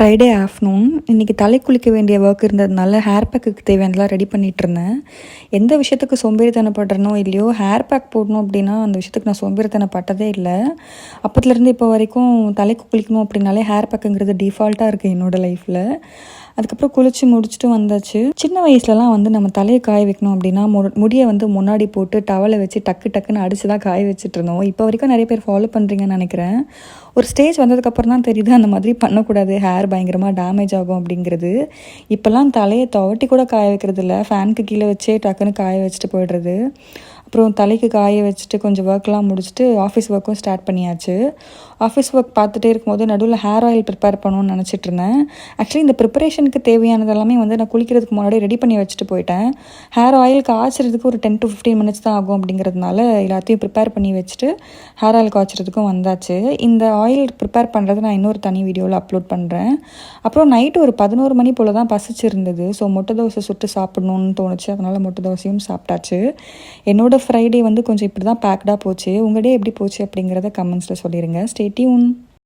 Friday afternoon இன்றைக்கி தலை குளிக்க வேண்டிய ஒர்க் இருந்ததுனால ஹேர் பேக்குக்கு தேவையானதெல்லாம் ரெடி பண்ணிகிட்டு இருந்தேன். எந்த விஷயத்துக்கு சோம்பேறித்தனப்படுறனோ இல்லையோ, ஹேர் பேக் போடணும் அப்படின்னா அந்த விஷயத்துக்கு நான் சோம்பேறித்தனப்பட்டதே இல்லை. அப்போத்துலேருந்து இப்போ வரைக்கும் தலைக்கு குளிக்கணும் அப்படின்னாலே ஹேர் பேக்குங்கிறது டிஃபால்ட்டாக இருக்குது என்னோடய லைஃப்பில். அதுக்கப்புறம் குளித்து முடிச்சுட்டு வந்தாச்சு. சின்ன வயசுலலாம் வந்து நம்ம தலையை காய வைக்கணும் அப்படின்னா முடியை வந்து முன்னாடி போட்டு டவலை வச்சு டக்கு டக்குன்னு அடித்து தான் காய வச்சுட்டு இருந்தோம். இப்போ வரைக்கும் நிறைய பேர் ஃபாலோ பண்ணுறீங்கன்னு நினைக்கிறேன். ஒரு ஸ்டேஜ் வந்ததுக்கப்புறம் தான் தெரியுது அந்த மாதிரி பண்ணக்கூடாது, ஹேர் பயங்கரமாக டேமேஜ் ஆகும் அப்படிங்கிறது. இப்போல்லாம் தலையை துவட்டி கூட காய வைக்கிறது இல்லை, ஃபேனுக்கு கீழே வச்சே டக்குன்னு காய வச்சுட்டு போய்டுறது. அப்புறம் தலைக்கு காய வச்சுட்டு கொஞ்சம் ஒர்க்லாம் முடிச்சுட்டு ஆஃபீஸ் ஒர்க்கும் ஸ்டார்ட் பண்ணியாச்சு. ஆஃபீஸ் ஒர்க் பார்த்துட்டே இருக்கும்போது நடுவில் ஹேர் ஆயில் ப்ரிப்பேர் பண்ணணும்னு நினச்சிட்டு இருந்தேன். ஆக்சுவலி இந்த ப்ரிப்பரேஷனுக்கு தேவையானது எல்லாமே வந்து நான் குளிக்கிறதுக்கு முன்னாடி ரெடி பண்ணி வச்சுட்டு போயிட்டேன். ஹேர் ஆயில் காய்ச்சறதுக்கு ஒரு 10 to 15 மினிட்ஸ் தான் ஆகும் அப்படிங்கிறதுனால எல்லாத்தையும் ப்ரிப்பேர் பண்ணி வச்சுட்டு ஹேர் ஆயில் காய்ச்சறதுக்கும் வந்தாச்சு. இந்த ஆயில் ப்ரிப்பேர் பண்ணுறது நான் இன்னொரு தனி வீடியோவில் அப்லோட் பண்ணுறேன். அப்புறம் நைட்டு ஒரு 11 மணி போல் தான் பசிச்சிருந்தது. ஸோ முட்டை தோசை சுட்டு சாப்பிடணுன்னு தோணுச்சு. அதனால் முட்டை தோசையும் சாப்பிட்டாச்சு. என்னோடய ஃப்ரைடே வந்து கொஞ்சம் இப்படி தான் பேக்டாக போச்சு. உங்கள் டே எப்படி போச்சு அப்படிங்கிறத கமெண்ட்ஸில் சொல்லிடுங்க. Stay tune.